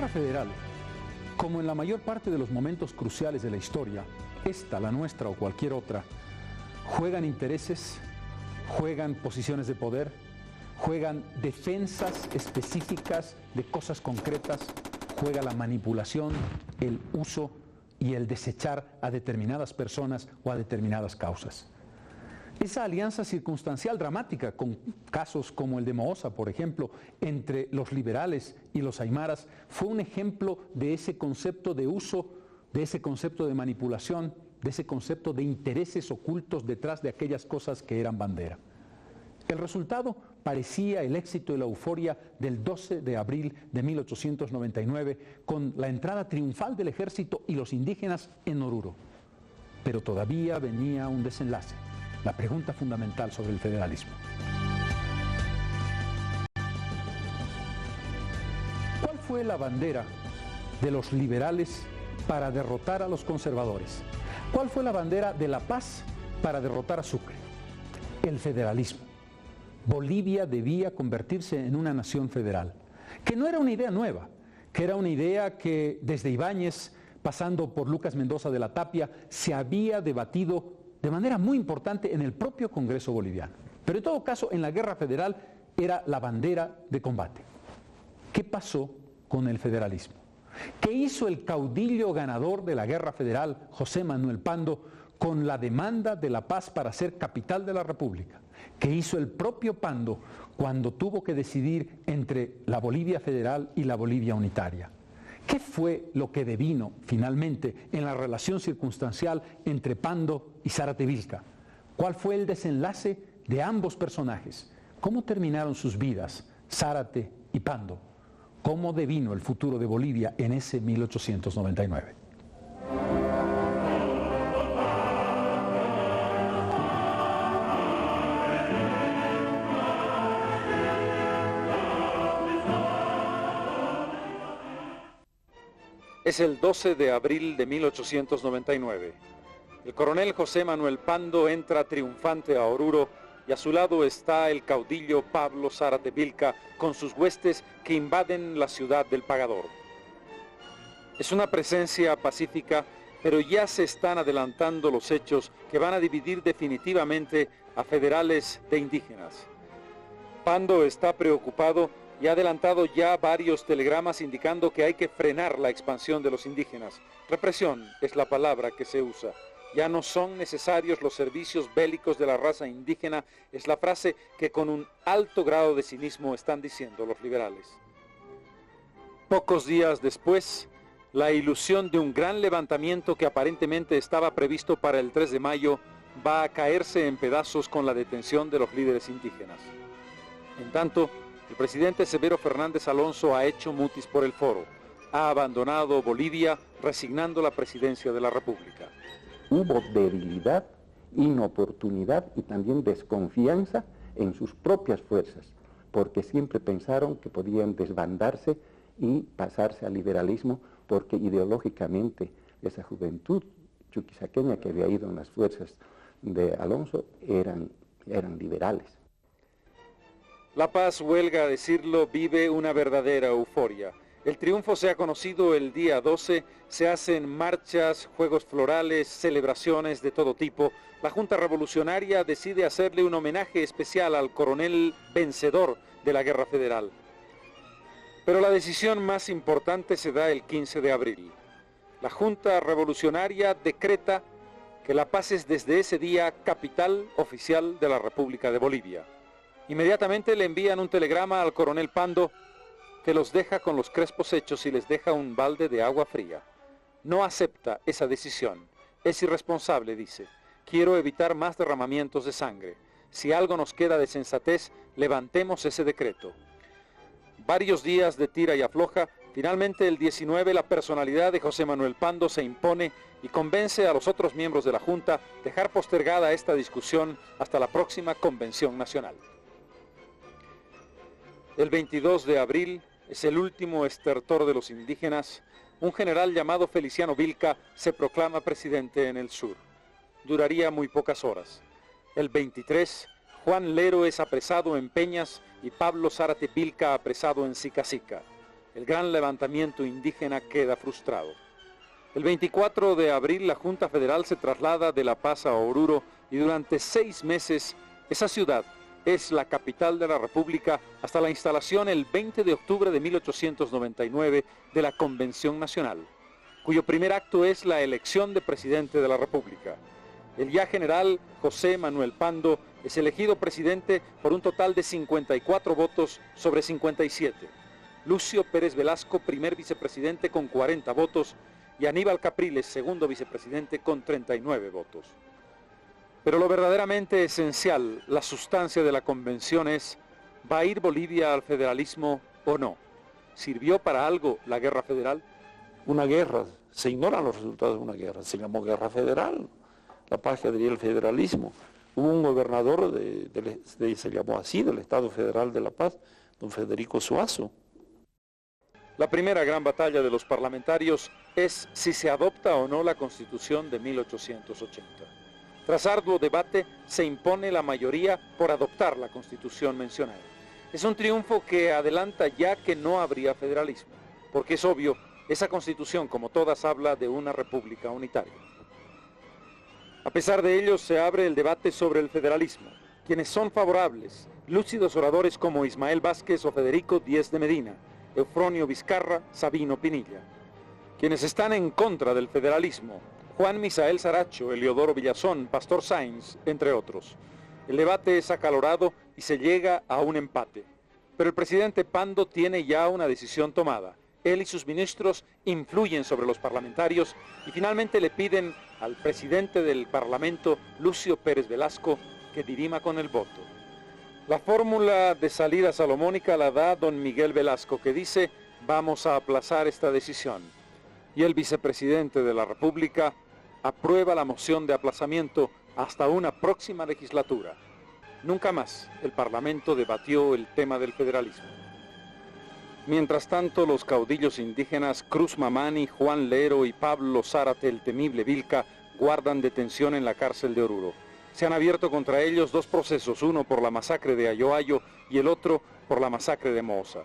Guerra Federal, como en la mayor parte de los momentos cruciales de la historia, esta, la nuestra o cualquier otra, juegan intereses, juegan posiciones de poder, juegan defensas específicas de cosas concretas, juega la manipulación, el uso y el desechar a determinadas personas o a determinadas causas. Esa alianza circunstancial dramática, con casos como el de Mohosa, por ejemplo, entre los liberales y los aymaras, fue un ejemplo de ese concepto de uso, de ese concepto de manipulación, de ese concepto de intereses ocultos detrás de aquellas cosas que eran bandera. El resultado parecía el éxito y la euforia del 12 de abril de 1899, con la entrada triunfal del ejército y los indígenas en Oruro. Pero todavía venía un desenlace. La pregunta fundamental sobre el federalismo. ¿Cuál fue la bandera de los liberales para derrotar a los conservadores? ¿Cuál fue la bandera de la paz para derrotar a Sucre? El federalismo. Bolivia debía convertirse en una nación federal, que no era una idea nueva, que era una idea que desde Ibáñez, pasando por Lucas Mendoza de la Tapia, se había debatido de manera muy importante en el propio Congreso boliviano. Pero en todo caso, en la Guerra Federal era la bandera de combate. ¿Qué pasó con el federalismo? ¿Qué hizo el caudillo ganador de la Guerra Federal, José Manuel Pando, con la demanda de la paz para ser capital de la República? ¿Qué hizo el propio Pando cuando tuvo que decidir entre la Bolivia federal y la Bolivia unitaria? ¿Qué fue lo que devino finalmente en la relación circunstancial entre Pando y Zárate Vilca? ¿Cuál fue el desenlace de ambos personajes? ¿Cómo terminaron sus vidas, Zárate y Pando? ¿Cómo devino el futuro de Bolivia en ese 1899? Es el 12 de abril de 1899. El coronel José Manuel Pando entra triunfante a Oruro y a su lado está el caudillo Pablo Zárate Vilca con sus huestes que invaden la ciudad del Pagador. Es una presencia pacífica, pero ya se están adelantando los hechos que van a dividir definitivamente a federales de indígenas. Pando está preocupado y ha adelantado ya varios telegramas indicando que hay que frenar la expansión de los indígenas. Represión es la palabra que se usa. Ya no son necesarios los servicios bélicos de la raza indígena, es la frase que con un alto grado de cinismo están diciendo los liberales. Pocos días después, la ilusión de un gran levantamiento que aparentemente estaba previsto para el 3 de mayo va a caerse en pedazos con la detención de los líderes indígenas. En tanto, el presidente Severo Fernández Alonso ha hecho mutis por el foro. Ha abandonado Bolivia, resignando la presidencia de la República. Hubo debilidad, inoportunidad y también desconfianza en sus propias fuerzas, porque siempre pensaron que podían desbandarse y pasarse al liberalismo, porque ideológicamente esa juventud chuquisaqueña que había ido en las fuerzas de Alonso eran liberales. La Paz, huelga decirlo, vive una verdadera euforia. El triunfo se ha conocido el día 12, se hacen marchas, juegos florales, celebraciones de todo tipo. La Junta Revolucionaria decide hacerle un homenaje especial al coronel vencedor de la Guerra Federal. Pero la decisión más importante se da el 15 de abril. La Junta Revolucionaria decreta que La Paz es desde ese día capital oficial de la República de Bolivia. Inmediatamente le envían un telegrama al coronel Pando que los deja con los crespos hechos y les deja un balde de agua fría. No acepta esa decisión. Es irresponsable, dice. Quiero evitar más derramamientos de sangre. Si algo nos queda de sensatez, levantemos ese decreto. Varios días de tira y afloja, finalmente el 19 la personalidad de José Manuel Pando se impone y convence a los otros miembros de la Junta dejar postergada esta discusión hasta la próxima Convención Nacional. El 22 de abril es el último estertor de los indígenas. Un general llamado Feliciano Vilca se proclama presidente en el sur. Duraría muy pocas horas. El 23, Juan Lero es apresado en Peñas y Pablo Zárate Vilca apresado en Sicacica. el gran levantamiento indígena queda frustrado. El 24 de abril la Junta Federal se traslada de La Paz a Oruro y durante 6 meses esa ciudad es la capital de la República hasta la instalación el 20 de octubre de 1899 de la Convención Nacional, cuyo primer acto es la elección de presidente de la República. El ya general José Manuel Pando es elegido presidente por un total de 54 votos sobre 57. Lucio Pérez Velasco, primer vicepresidente, con 40 votos, y Aníbal Capriles, segundo vicepresidente, con 39 votos. Pero lo verdaderamente esencial, la sustancia de la convención es, ¿va a ir Bolivia al federalismo o no? ¿Sirvió para algo la guerra federal? Una guerra, se ignoran los resultados de una guerra, se llamó guerra federal, la paz diría el federalismo. Hubo un gobernador, se llamó así, del Estado Federal de La Paz, don Federico Suazo. La primera gran batalla de los parlamentarios es si se adopta o no la Constitución de 1880. Tras arduo debate, se impone la mayoría por adoptar la Constitución mencionada. Es un triunfo que adelanta ya que no habría federalismo, porque es obvio, esa Constitución, como todas, habla de una república unitaria. A pesar de ello, se abre el debate sobre el federalismo. Quienes son favorables, lúcidos oradores como Ismael Vázquez o Federico Díez de Medina, Eufronio Vizcarra, Sabino Pinilla. Quienes están en contra del federalismo, Juan Misael Saracho, Eliodoro Villazón, Pastor Sáenz, entre otros. El debate es acalorado y se llega a un empate. Pero el presidente Pando tiene ya una decisión tomada. Él y sus ministros influyen sobre los parlamentarios y finalmente le piden al presidente del Parlamento, Lucio Pérez Velasco, que dirima con el voto. La fórmula de salida salomónica la da don Miguel Velasco, que dice, vamos a aplazar esta decisión. Y el vicepresidente de la República aprueba la moción de aplazamiento hasta una próxima legislatura. Nunca más el Parlamento debatió el tema del federalismo. Mientras tanto, los caudillos indígenas Cruz Mamani, Juan Lero y Pablo Zárate, el temible Vilca, guardan detención en la cárcel de Oruro. Se han abierto contra ellos 2 procesos, uno por la masacre de Ayoayo y el otro por la masacre de Moza.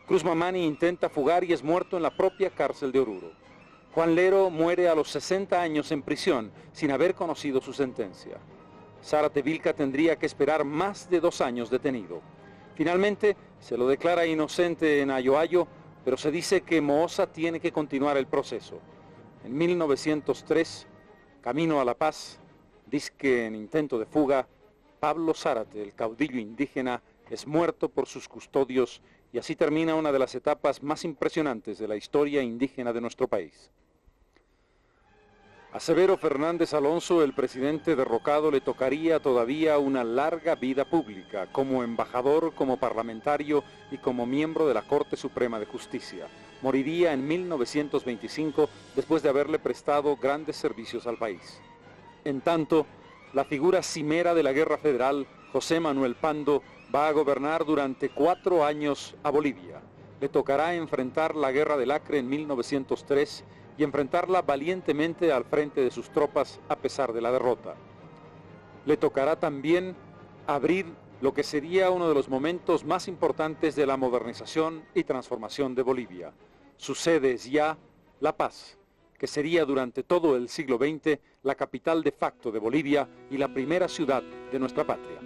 Cruz Mamani intenta fugar y es muerto en la propia cárcel de Oruro. Juan Lero muere a los 60 años en prisión, sin haber conocido su sentencia. Zárate Vilca tendría que esperar más de 2 años detenido. Finalmente, se lo declara inocente en Ayoayo, pero se dice que Moza tiene que continuar el proceso. En 1903, camino a La Paz, dizque en intento de fuga, Pablo Zárate, el caudillo indígena, es muerto por sus custodios y así termina una de las etapas más impresionantes de la historia indígena de nuestro país. A Severo Fernández Alonso, el presidente derrocado, le tocaría todavía una larga vida pública, como embajador, como parlamentario y como miembro de la Corte Suprema de Justicia. Moriría en 1925 después de haberle prestado grandes servicios al país. En tanto, la figura cimera de la guerra federal, José Manuel Pando, va a gobernar durante 4 años a Bolivia. Le tocará enfrentar la guerra del Acre en 1903 y enfrentarla valientemente al frente de sus tropas a pesar de la derrota. Le tocará también abrir lo que sería uno de los momentos más importantes de la modernización y transformación de Bolivia. Su sede es ya La Paz, que sería durante todo el siglo XX la capital de facto de Bolivia y la primera ciudad de nuestra patria.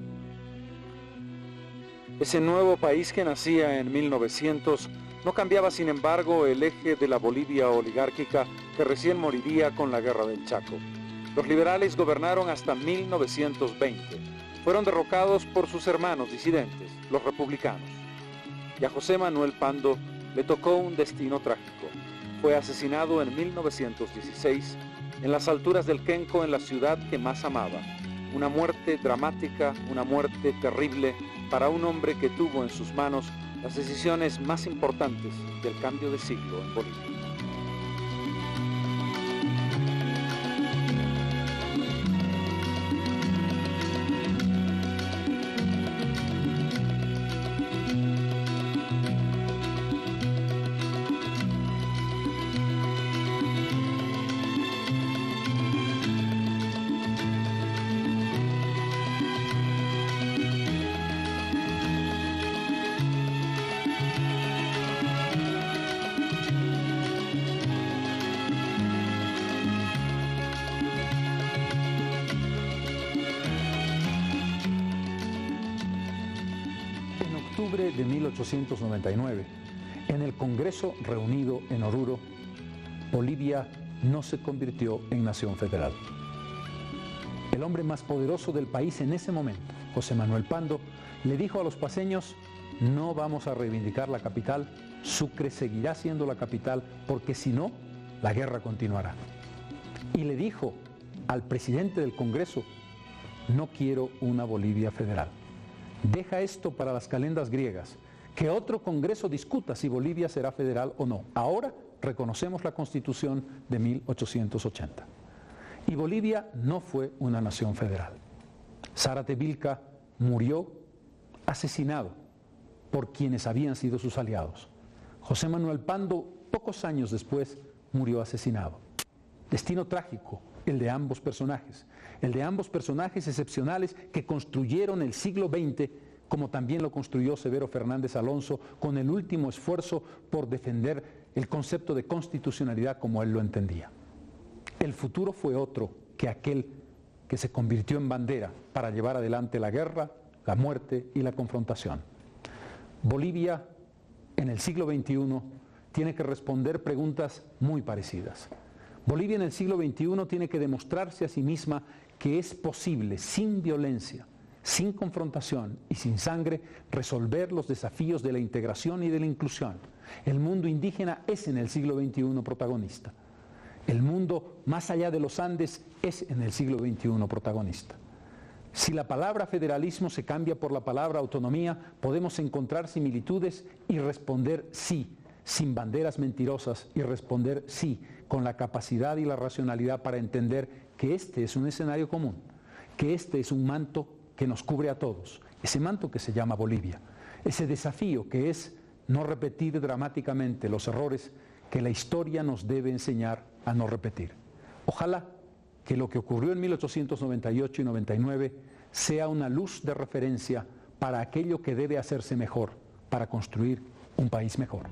Ese nuevo país que nacía en 1900 no cambiaba, sin embargo, el eje de la Bolivia oligárquica que recién moriría con la Guerra del Chaco. Los liberales gobernaron hasta 1920. Fueron derrocados por sus hermanos disidentes, los republicanos. Y a José Manuel Pando le tocó un destino trágico. Fue asesinado en 1916 en las alturas del Quenco, en la ciudad que más amaba. Una muerte dramática, una muerte terrible para un hombre que tuvo en sus manos las decisiones más importantes del cambio de siglo en Bolivia. octubre de 1899, en el Congreso reunido en Oruro, Bolivia no se convirtió en nación federal. El hombre más poderoso del país en ese momento, José Manuel Pando, le dijo a los paceños: no vamos a reivindicar la capital, Sucre seguirá siendo la capital, porque si no, la guerra continuará. Y le dijo al presidente del Congreso: no quiero una Bolivia federal. Deja esto para las calendas griegas, que otro Congreso discuta si Bolivia será federal o no. Ahora reconocemos la Constitución de 1880. Y Bolivia no fue una nación federal. Zárate Vilca murió asesinado por quienes habían sido sus aliados. José Manuel Pando, pocos años después, murió asesinado. Destino trágico el de ambos personajes, excepcionales que construyeron el siglo XX, como también lo construyó Severo Fernández Alonso, con el último esfuerzo por defender el concepto de constitucionalidad como él lo entendía. El futuro fue otro que aquel que se convirtió en bandera para llevar adelante la guerra, la muerte y la confrontación. Bolivia, en el siglo XXI, tiene que responder preguntas muy parecidas. Bolivia en el siglo XXI tiene que demostrarse a sí misma que es posible, sin violencia, sin confrontación y sin sangre, resolver los desafíos de la integración y de la inclusión. El mundo indígena es en el siglo XXI protagonista. El mundo más allá de los Andes es en el siglo XXI protagonista. Si la palabra federalismo se cambia por la palabra autonomía, podemos encontrar similitudes y responder sí, sin banderas mentirosas, y responder sí, con la capacidad y la racionalidad para entender que este es un escenario común, que este es un manto que nos cubre a todos, ese manto que se llama Bolivia, ese desafío que es no repetir dramáticamente los errores que la historia nos debe enseñar a no repetir. Ojalá que lo que ocurrió en 1898 y 99 sea una luz de referencia para aquello que debe hacerse mejor, para construir un país mejor.